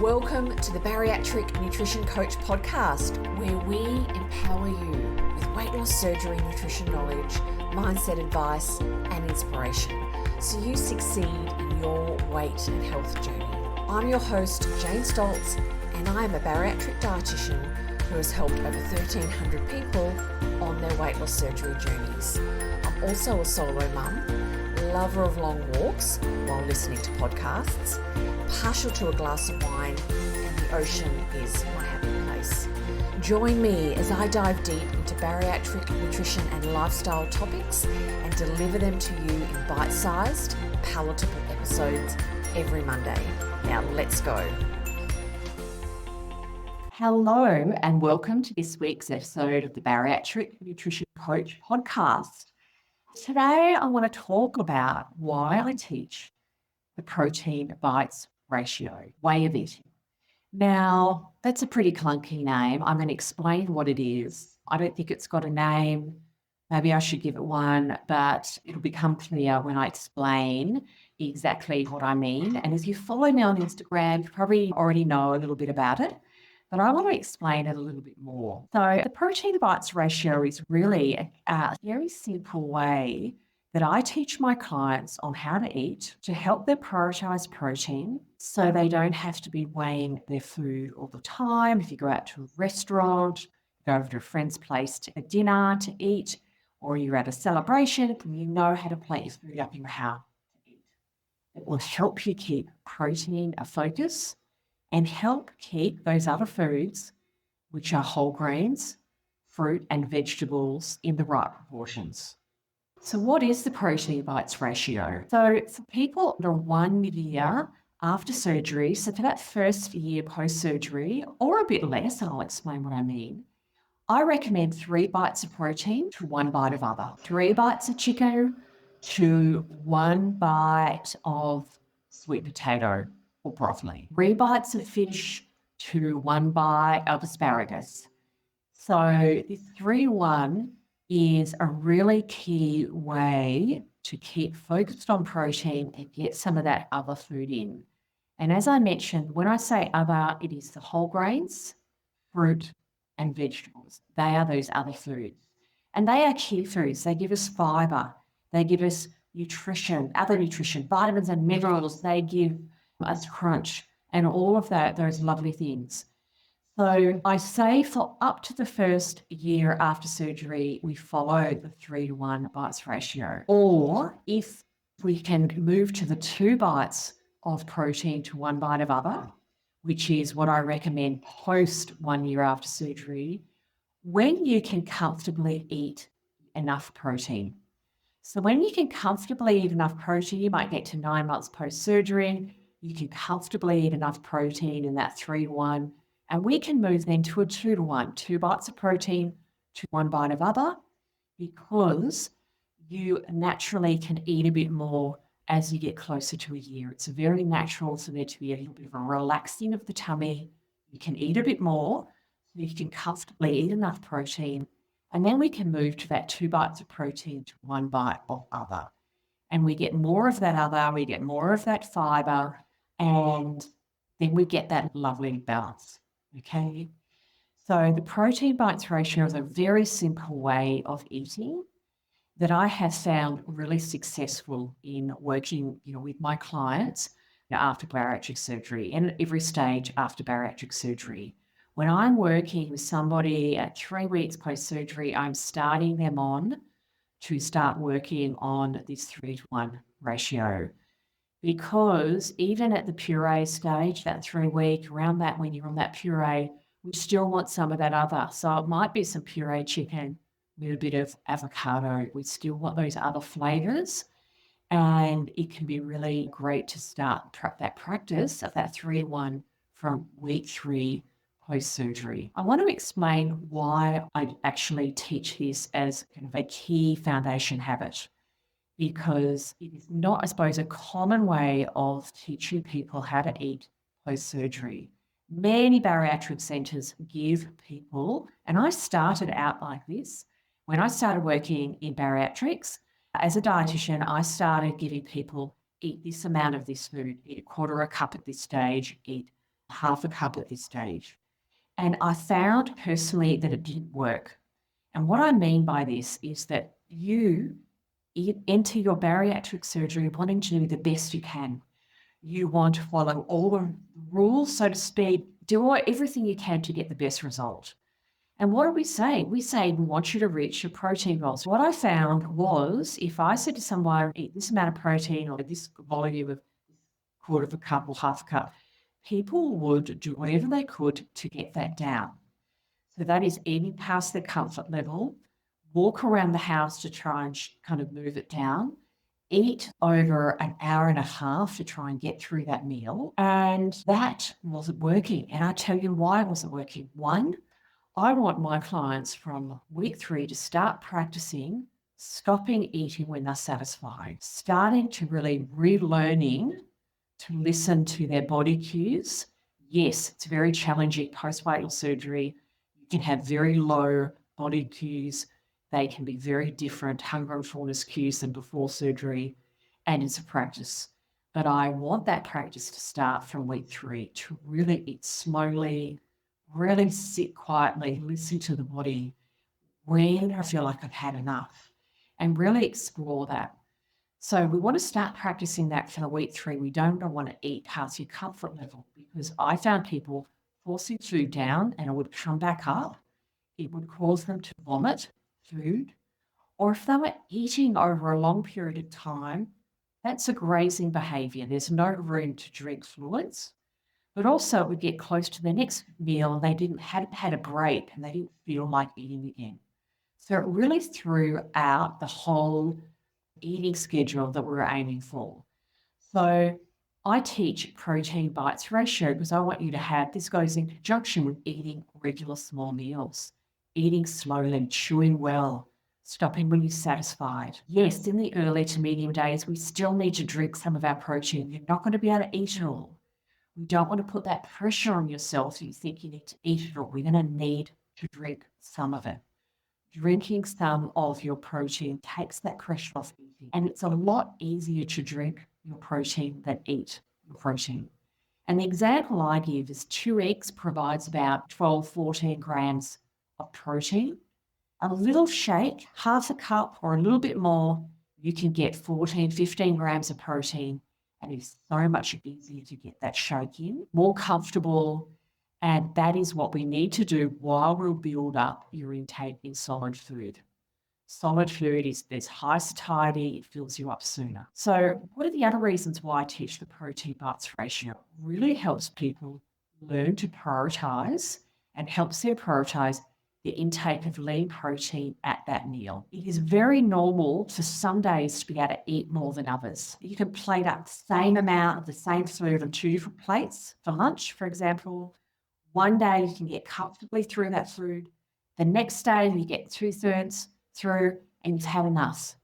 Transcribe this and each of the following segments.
Welcome to the Bariatric Nutrition Coach Podcast, where we empower you with weight loss surgery, nutrition knowledge, mindset advice, and inspiration so you succeed in your weight and health journey. I'm your host, Jane Stoltz, and I am a bariatric dietitian who has helped over 1,300 people on their weight loss surgery journeys. I'm also a solo mum, lover of long walks while listening to podcasts, partial to a glass of wine, and the ocean is my happy place. Join me as I dive deep into bariatric nutrition and lifestyle topics and deliver them to you in bite-sized, palatable episodes every Monday. Now let's go. Hello and welcome to this week's episode of the Bariatric Nutrition Coach Podcast. Today I want to talk about why I teach the protein bites ratio, way of eating. Now, that's a pretty clunky name. I'm going to explain what it is. I don't think it's got a name. Maybe I should give it one, but it'll become clear when I explain exactly what I mean. And if you follow me on Instagram, you probably already know a little bit about it, but I want to explain it a little bit more. So the protein bites ratio is really a very simple way that I teach my clients on how to eat to help them prioritize protein so they don't have to be weighing their food all the time. If you go out to a restaurant, go over to a friend's place to a dinner to eat, or you're at a celebration, you know how to plate your food up in your house to eat. It will help you keep protein a focus and help keep those other foods, which are whole grains, fruit and vegetables, in the right proportions. So what is the protein bites ratio? So for people under 1 year after surgery, so for that first year post-surgery, or a bit less, and I'll explain what I mean, I recommend 3 bites of protein to 1 bite of other. 3 bites of chicken to 1 bite of sweet potato or broccoli. 3 bites of fish to 1 bite of asparagus. So the 3-1 is a really key way to keep focused on protein and get some of that other food in. And as I mentioned, when I say other, it is the whole grains, fruit, and vegetables. They are those other foods. And they are key foods. They give us fiber. They give us nutrition, other nutrition, vitamins and minerals. They give us crunch and all of that, those lovely things. So I say for up to the first year after surgery, we follow the 3-1 bites ratio. Or if we can move to the 2 bites of protein to 1 bite of other, which is what I recommend post 1 year after surgery, when you can comfortably eat enough protein. So when you can comfortably eat enough protein, you might get to 9 months post-surgery, you can comfortably eat enough protein in that 3-1, and we can move then to a 2-1, 2 bites of protein to 1 bite of other, because you naturally can eat a bit more as you get closer to a year. It's very natural for there to be a little bit of a relaxing of the tummy. You can eat a bit more, so you can comfortably eat enough protein, and then we can move to that 2 bites of protein to 1 bite of other. And we get more of that other, we get more of that fiber, and then we get that lovely balance. Okay, so the protein bites ratio is a very simple way of eating that I have found really successful in working, with my clients after bariatric surgery and every stage after bariatric surgery. When I'm working with somebody at 3 weeks post-surgery, I'm starting them on to start working on this 3-1 ratio. Because even at the puree stage, that 3-week, around that, when you're on that puree, we still want some of that other. So it might be some puree chicken with a bit of avocado. We still want those other flavors. And it can be really great to start that practice of that 3-1 from week 3 post-surgery. I want to explain why I actually teach this as kind of a key foundation habit, because it is not, I suppose, a common way of teaching people how to eat post-surgery. Many bariatric centres give people, and I started out like this. When I started working in bariatrics, as a dietitian, I started giving people, eat this amount of this food, eat a quarter of a cup at this stage, eat half a cup at this stage. And I found personally that it didn't work. And what I mean by this is that you enter your bariatric surgery wanting to do the best you can. You want to follow all the rules, so to speak, do everything you can to get the best result. And what do we say? We say we want you to reach your protein goals. What I found was if I said to someone, eat this amount of protein or this volume of quarter of a cup or half a cup, people would do whatever they could to get that down. So that is eating past their comfort level, walk around the house to try and kind of move it down, eat over an hour and a half to try and get through that meal. And that wasn't working. And I tell you why it wasn't working. One, I want my clients from week 3 to start practicing stopping eating when they're satisfied, starting to really relearning to listen to their body cues. Yes, it's very challenging post-weight loss surgery. You can have very low body cues. They can be very different hunger and fullness cues than before surgery, and it's a practice. But I want that practice to start from week 3 to really eat slowly, really sit quietly, listen to the body when I feel like I've had enough, and really explore that. So we want to start practicing that for week 3. We don't want to eat past your comfort level because I found people forcing food down and it would come back up. It would cause them to vomit food. Or if they were eating over a long period of time, that's a grazing behaviour. There's no room to drink fluids. But also it would get close to the next meal and they hadn't had a break and they didn't feel like eating again. So it really threw out the whole eating schedule that we're aiming for. So I teach protein bites ratio because I want you to have, this goes in conjunction with eating regular small meals, eating slowly, chewing well, stopping when you're satisfied. Yes, in the early to medium days, we still need to drink some of our protein. You're not going to be able to eat it all. We don't want to put that pressure on yourself so you think you need to eat it all. We're going to need to drink some of it. Drinking some of your protein takes that pressure off eating. And it's a lot easier to drink your protein than eat your protein. And the example I give is 2 eggs provides about 12, 14 grams of protein. A little shake, half a cup or a little bit more, you can get 14, 15 grams of protein. And it's so much easier to get that shake in, more comfortable. And that is what we need to do while we build up your intake in solid food. Solid food there's high satiety, it fills you up sooner. So what are the other reasons why I teach the protein bites ratio? It really helps people learn to prioritise and helps them prioritise the intake of lean protein at that meal. It is very normal for some days to be able to eat more than others. You can plate up the same amount of the same food on 2 different plates for lunch, for example. One day you can get comfortably through that food. The next day you get 2/3 through and you've had enough.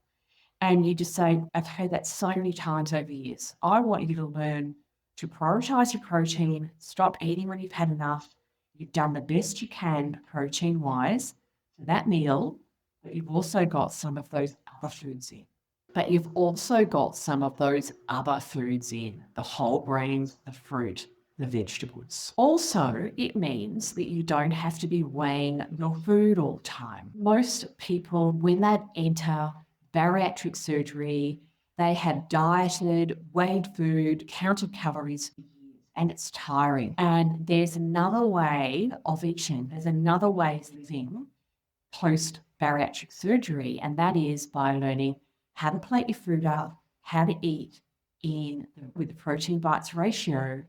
And you just say, I've heard that so many times over years. I want you to learn to prioritise your protein, stop eating when you've had enough. You've done the best you can protein-wise for that meal, but you've also got some of those other foods in. The whole grains, the fruit, the vegetables. Also, it means that you don't have to be weighing your food all the time. Most people, when they enter bariatric surgery, they have dieted, weighed food, counted calories, and it's tiring. And there's another way of eating. There's another way of living post-bariatric surgery, and that is by learning how to plate your food up, how to eat with the protein bites ratio,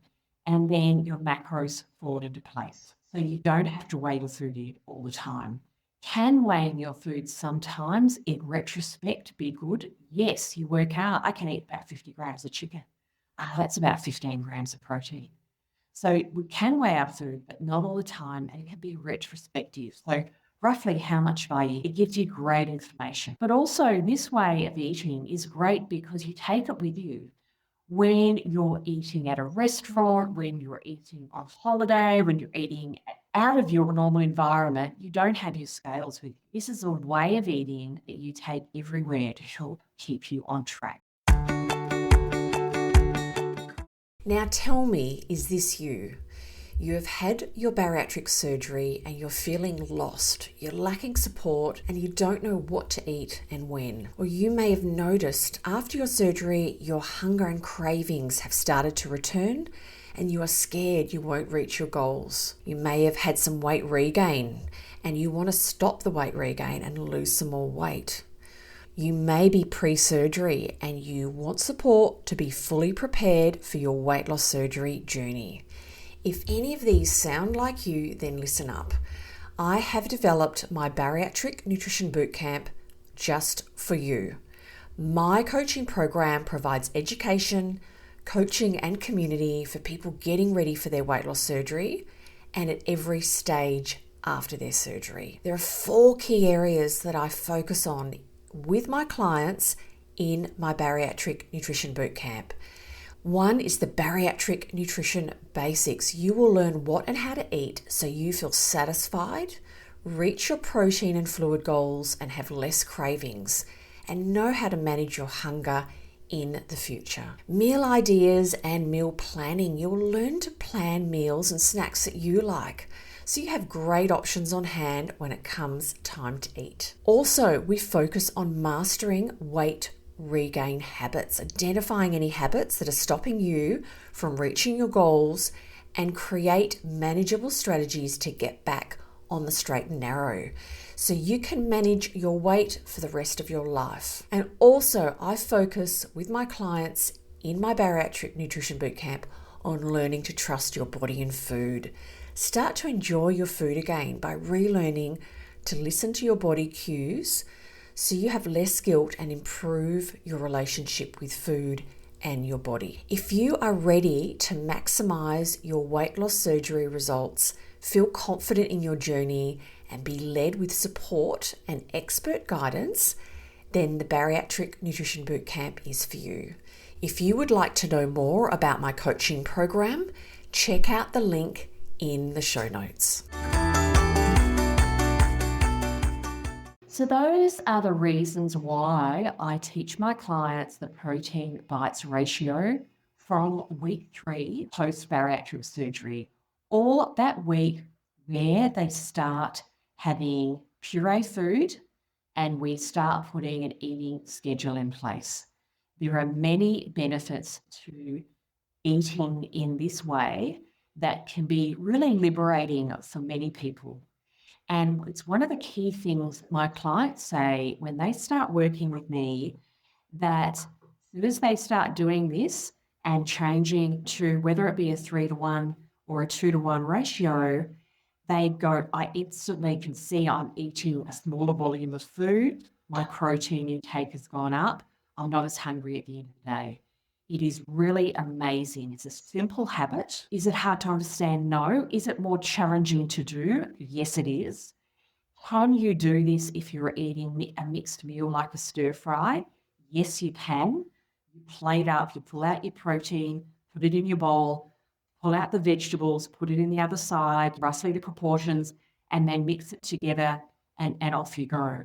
and then your macros fall into place. So you don't have to weigh your food all the time. Can weighing your food sometimes in retrospect be good? Yes, you work out, I can eat about 50 grams of chicken. That's about 15 grams of protein. So we can weigh our food, but not all the time, and it can be retrospective. So roughly how much have I eaten? It gives you great information. But also this way of eating is great because you take it with you. When you're eating at a restaurant, when you're eating on holiday, when you're eating out of your normal environment, you don't have your scales with you. This is a way of eating that you take everywhere to help keep you on track. Now tell me, is this you? You have had your bariatric surgery and you're feeling lost, you're lacking support and you don't know what to eat and when. Or you may have noticed after your surgery, your hunger and cravings have started to return and you are scared you won't reach your goals. You may have had some weight regain and you want to stop the weight regain and lose some more weight. You may be pre-surgery and you want support to be fully prepared for your weight loss surgery journey. If any of these sound like you, then listen up. I have developed my Bariatric Nutrition Bootcamp just for you. My coaching program provides education, coaching and community for people getting ready for their weight loss surgery and at every stage after their surgery. There are 4 key areas that I focus on with my clients in my Bariatric Nutrition Bootcamp. One is the bariatric nutrition basics. You will learn what and how to eat so you feel satisfied, reach your protein and fluid goals, and have less cravings, and know how to manage your hunger in the future. Meal ideas and meal planning. You'll learn to plan meals and snacks that you like, so you have great options on hand when it comes time to eat. Also, we focus on mastering weight regain habits, identifying any habits that are stopping you from reaching your goals, and create manageable strategies to get back on the straight and narrow so you can manage your weight for the rest of your life. And also, I focus with my clients in my Bariatric Nutrition Bootcamp on learning to trust your body and food. Start to enjoy your food again by relearning to listen to your body cues so you have less guilt and improve your relationship with food and your body. If you are ready to maximize your weight loss surgery results, feel confident in your journey, and be led with support and expert guidance, then the Bariatric Nutrition Bootcamp is for you. If you would like to know more about my coaching program, check out the link in the show notes. So those are the reasons why I teach my clients the protein bites ratio from week 3 post-bariatric surgery, or that week where they start having puree food and we start putting an eating schedule in place. There are many benefits to eating in this way that can be really liberating for many people. And it's one of the key things my clients say when they start working with me, that as soon as they start doing this and changing to whether it be a 3-to-1 or a 2-to-1 ratio, they go, I instantly can see I'm eating a smaller volume of food. My protein intake has gone up. I'm not as hungry at the end of the day. It is really amazing. It's a simple habit. Is it hard to understand? No. Is it more challenging to do? Yes, it is. Can you do this if you're eating a mixed meal like a stir fry? Yes, you can. You plate up, you pull out your protein, put it in your bowl, pull out the vegetables, put it in the other side, roughly the proportions, and then mix it together and off you go.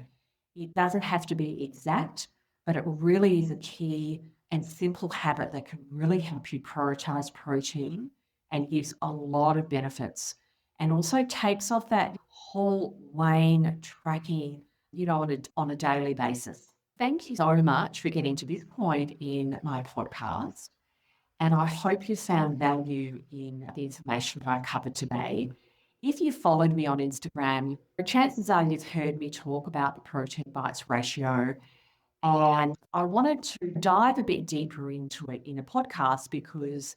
It doesn't have to be exact, but it really is a key and simple habit that can really help you prioritize protein and gives a lot of benefits, and also takes off that whole weighing tracking, on a daily basis. Thank you so much for getting to this point in my podcast. And I hope you found value in the information that I covered today. If you followed me on Instagram, chances are you've heard me talk about the protein bites ratio. And I wanted to dive a bit deeper into it in a podcast because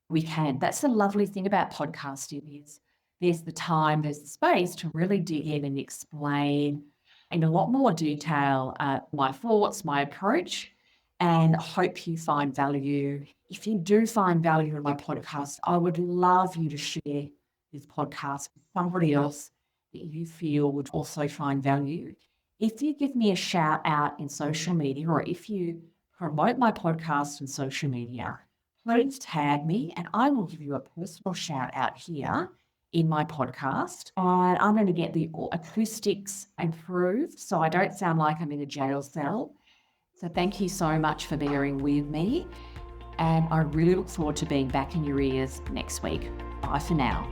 we can. That's the lovely thing about podcasting is there's the time, there's the space to really dig in and explain in a lot more detail my thoughts, my approach, and hope you find value. If you do find value in my podcast, I would love you to share this podcast with somebody else that you feel would also find value. If you give me a shout out in social media, or if you promote my podcast on social media, please tag me and I will give you a personal shout out here in my podcast. And I'm going to get the acoustics improved so I don't sound like I'm in a jail cell. So thank you so much for bearing with me. And I really look forward to being back in your ears next week. Bye for now.